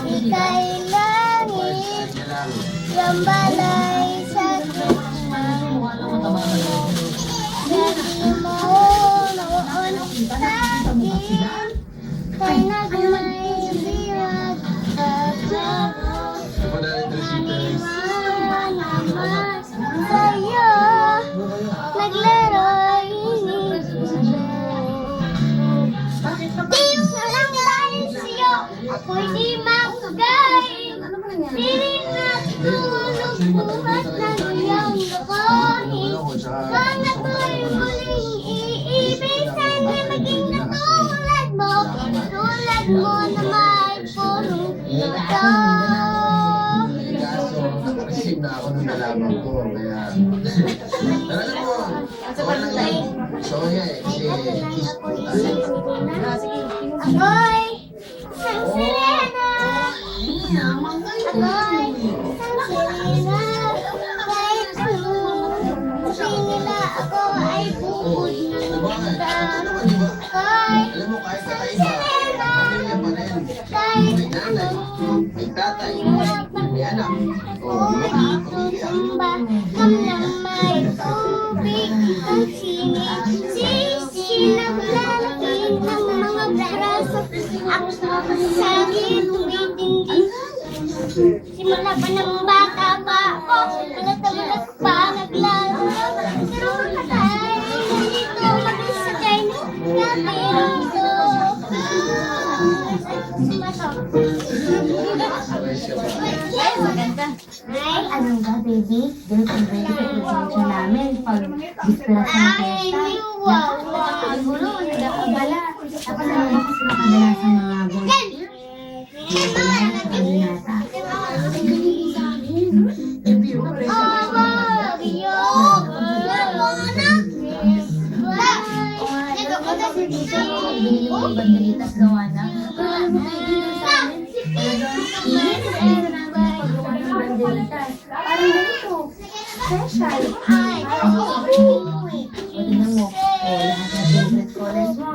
Ika'y langit, yung balay sa gitna mo. Sabi mo noon sa akin, kay nagmay liwag pagkakos. Naman sa'yo, naglaro inisip. Di mo lang dahil sa'yo, ako'y di makagay. Di rin natulog buhat ng iyong lokohin. Kung ako'y muling iibig, sana maging natulad mo. Tulad mo na may purong ito. Receive na ako nung nalaman ko, kaya... Alam mo, walang lang. So, yeah, kiss po tayo. Ako'y isang sirena. Ako'y isang sirena. Kahit sabihin nila ako ay bukod ng ganda. Ako'y Alam mo, kahit isang kakaiba, sirena. pamilya pa rin. Kahit May nanay, may tatay, may anak. ako'y tutumba ng may tubig. Ang sinisisi ng lalaki ng mga braso. Ako sa akin tumitingin. Simula pa ng bata pa ako, mulat pa naglaro. Pero katay, nandito mag-isakay na kapirito. Ay, maganda. Ay, ano ba, baby? Dito ang ready sa probinsya namin. Pag dispirasyon ng pesta. Gulo, nagkakabala. Tapos ano ba kasi nakadalasan mga volunteer? Nagkakabala sa kabinata. Banderitas gawa na. Alam mo, baby, sa amin, talagang banderitas. Parang ganito. Special. Tingnan mo. Lahat ng favorite colors mo.